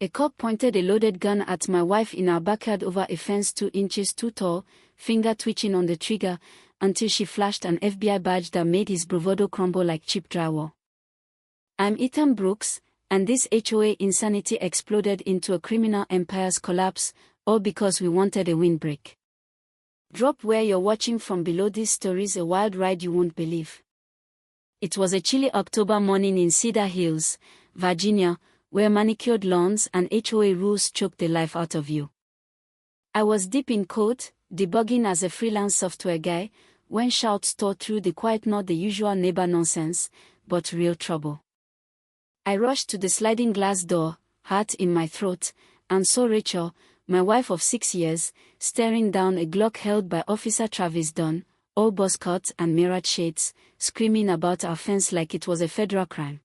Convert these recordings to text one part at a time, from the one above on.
A cop pointed a loaded gun at my wife in our backyard over a fence 2 inches too tall, finger twitching on the trigger, until she flashed an FBI badge that made his bravado crumble like cheap drywall. I'm Ethan Brooks, and this HOA insanity exploded into a criminal empire's collapse, all because we wanted a windbreak. Drop where you're watching from below. This story's a wild ride you won't believe. It was a chilly October morning in Cedar Hills, Virginia, where manicured lawns and HOA rules choked the life out of you. I was deep in code, debugging as a freelance software guy, when shouts tore through the quiet, not the usual neighbor nonsense, but real trouble. I rushed to the sliding glass door, heart in my throat, and saw Rachel, my wife of 6 years, staring down a Glock held by Officer Travis Dunn, all buzzcut and mirrored shades, screaming about our fence like it was a federal crime.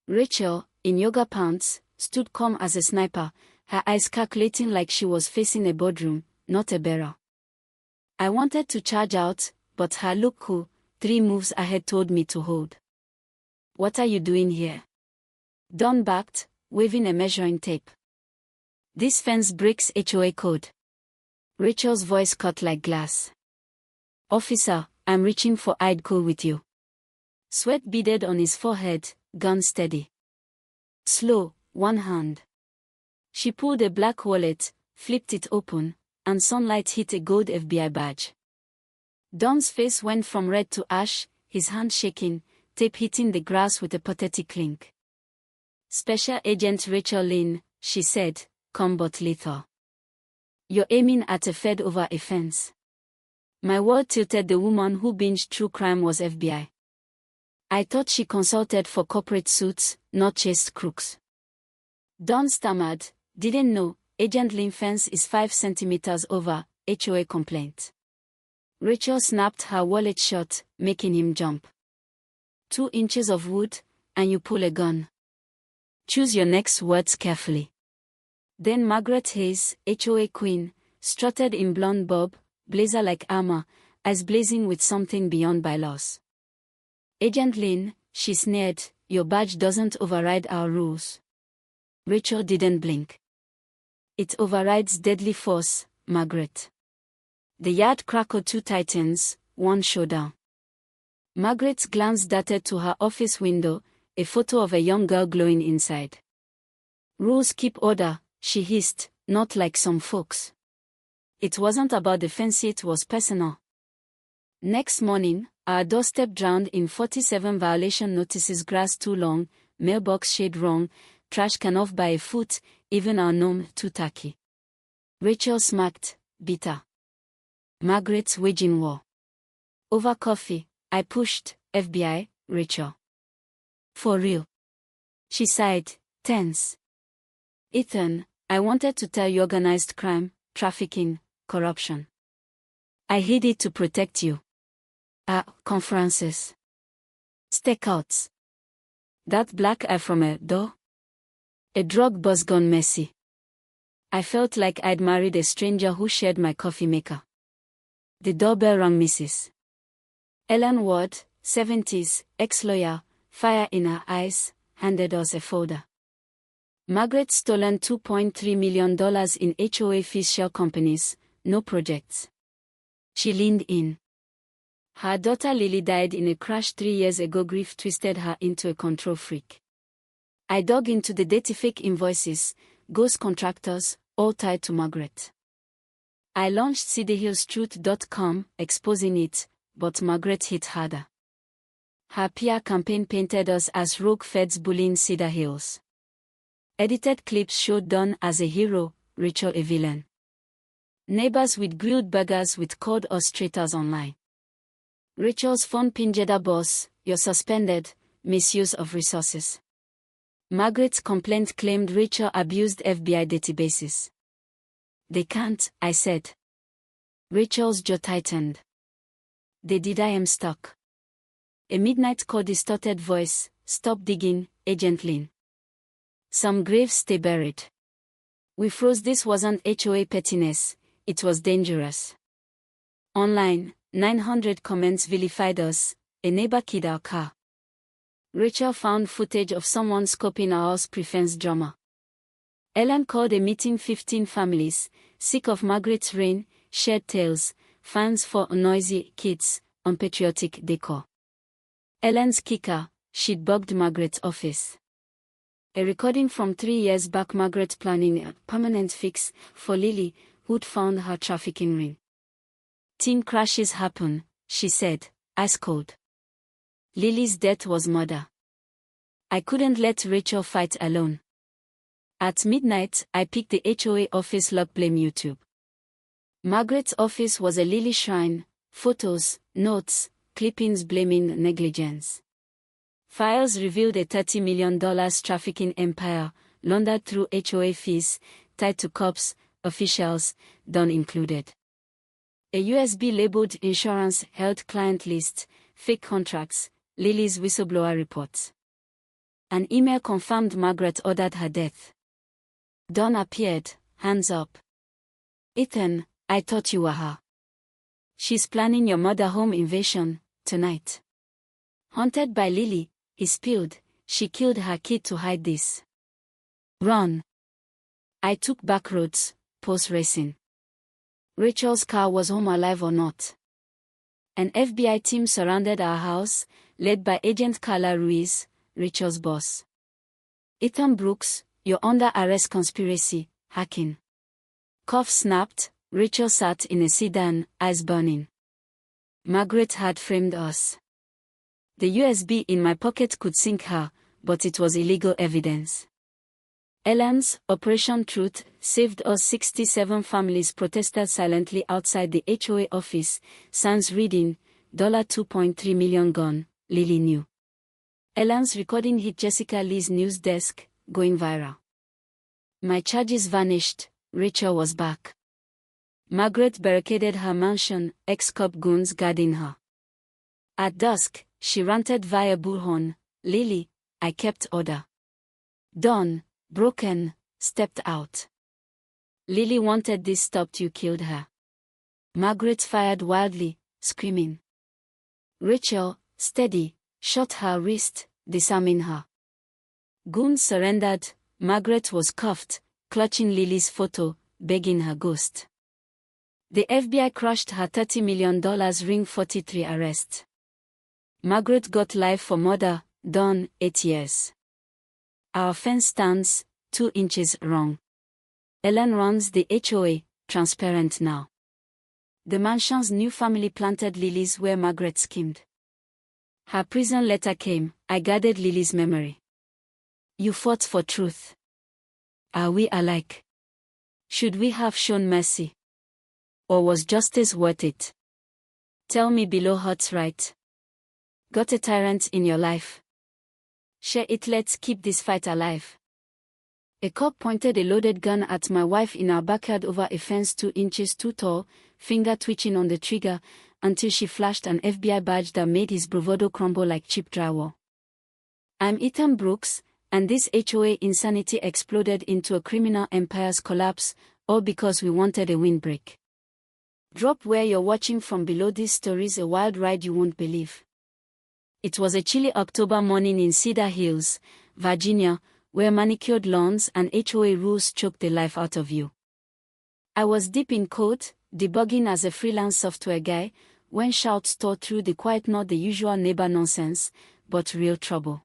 Rachel, in yoga pants, stood calm as a sniper, her eyes calculating like she was facing a boardroom, not a barrel. I wanted to charge out, but her look cool, 3 moves ahead told me to hold. "What are you doing here?" Dunn backed, waving a measuring tape. "This fence breaks HOA code." Rachel's voice cut like glass. "Officer, I'm reaching for I'd cool with you." Sweat beaded on his forehead, gun steady. Slow, one hand. She pulled a black wallet, flipped it open, and sunlight hit a gold FBI badge. Don's face went from red to ash, his hand shaking, tape hitting the grass with a pathetic clink. "Special Agent Rachel Lynn," she said, calm but lethal. "You're aiming at a Fed over a fence." My world tilted. The woman who binged true crime was FBI. I thought she consulted for corporate suits, not chased crooks. Don stammered, "Didn't know, Agent Lynn fence is 5 centimeters over, HOA complaint." Rachel snapped her wallet shut, making him jump. 2 inches of wood, and you pull a gun. Choose your next words carefully. Then Margaret Hayes, HOA queen, strutted in blonde bob, blazer-like armor, eyes blazing with something beyond bylaws. "Agent Lynn," she sneered, "your badge doesn't override our rules." Rachel didn't blink. "It overrides deadly force, Margaret." The yard crackled. 2 titans, 1 showdown. Margaret's glance darted to her office window, a photo of a young girl glowing inside. "Rules keep order," she hissed, "not like some folks." It wasn't about the fence, it was personal. Next morning, our doorstep drowned in 47 violation notices: grass too long, mailbox shade wrong, trash can off by a foot, even our gnome too tacky. Rachel smacked, bitter. Margaret's waging war. Over coffee, I pushed, "FBI, Rachel. For real." She sighed, tense. "Ethan, I wanted to tell you organized crime, trafficking, corruption. I hid it to protect you. Conferences. Stakeouts. That black eye from a door? A drug buzz gone messy." I felt like I'd married a stranger who shared my coffee maker. The doorbell rang. Mrs. Ellen Ward, 70s, ex-lawyer, fire in her eyes, handed us a folder. Margaret's stolen $2.3 million in HOA fees, shell companies, no projects. She leaned in. Her daughter Lily died in a crash 3 years ago. Grief twisted her into a control freak. I dug into the dirty fake invoices, ghost contractors, all tied to Margaret. I launched cedarhillstruth.com, exposing it, but Margaret hit harder. Her PR campaign painted us as rogue feds bullying Cedar Hills. Edited clips showed Don as a hero, Rachel a villain. Neighbors with grilled burgers with called us traitors online. Rachel's phone pinged: "Boss, you're suspended, misuse of resources." Margaret's complaint claimed Rachel abused FBI databases. "They can't," I said. Rachel's jaw tightened. "They did. I am stuck." A midnight call, distorted voice: "Stop digging, Agent Lynn. Some graves stay buried." We froze. This wasn't HOA pettiness, it was dangerous. Online, 900 comments vilified us. A neighbor keyed our car. Rachel found footage of someone scoping our house pre-fence drama. Ellen called a meeting 15 families, sick of Margaret's reign, shared tales, fans for noisy kids, unpatriotic decor. Ellen's kicker, she'd bugged Margaret's office. A recording from 3 years back, Margaret planning a permanent fix for Lily, who'd found her trafficking ring. Teen crashes happen, she said, ice cold. Lily's death was murder. I couldn't let Rachel fight alone. At midnight, I picked the HOA office lock, blame YouTube. Margaret's office was a Lily shrine, photos, notes, clippings blaming negligence. Files revealed a $30 million trafficking empire, laundered through HOA fees, tied to cops, officials, Don included. A USB-labeled insurance held client list, fake contracts, Lily's whistleblower reports. An email confirmed Margaret ordered her death. Don appeared, hands up. Ethan, I thought you were her. She's planning your mother home invasion, tonight. Haunted by Lily, he spilled, she killed her kid to hide this. Run. I took back roads, post racing. Rachel's car was home, alive or not. An FBI team surrounded our house, led by Agent Carla Ruiz, Rachel's boss. Ethan Brooks, you're under arrest, conspiracy, hacking. Cuff snapped, Rachel sat in a sedan, eyes burning. Margaret had framed us. The USB in my pocket could sink her, but it was illegal evidence. Ellen's Operation Truth saved us. 67 families protested silently outside the HOA office, sans reading, $2.3 million gone, Lily knew. Ellen's recording hit Jessica Lee's news desk, going viral. My charges vanished, Rachel was back. Margaret barricaded her mansion, ex-cop goons guarding her. At dusk, she ranted via bullhorn, Lily, I kept order. Dawn, broken, stepped out. Lily wanted this stopped, you killed her. Margaret fired wildly, screaming. Rachel, steady, shot her wrist, disarming her. Goons surrendered, Margaret was cuffed, clutching Lily's photo, begging her ghost. The FBI crushed her $30 million ring. 43 arrest. Margaret got life for murder, Dawn, 8 years. Our fence stands, 2 inches wrong. Ellen runs the HOA, transparent now. The mansion's new family planted lilies where Margaret schemed. Her prison letter came, I guarded Lily's memory. You fought for truth. Are we alike? Should we have shown mercy? Or was justice worth it? Tell me below, hurts right? Got a tyrant in your life? Share it, let's keep this fight alive. A cop pointed a loaded gun at my wife in our backyard over a fence 2 inches too tall, finger twitching on the trigger, until she flashed an FBI badge that made his bravado crumble like cheap drywall. I'm Ethan Brooks, and this HOA insanity exploded into a criminal empire's collapse, all because we wanted a windbreak. Drop where you're watching from below. This story's a wild ride you won't believe. It was a chilly October morning in Cedar Hills, Virginia, where manicured lawns and HOA rules choked the life out of you. I was deep in code, debugging as a freelance software guy, when shouts tore through the quiet, not the usual neighbor nonsense, but real trouble.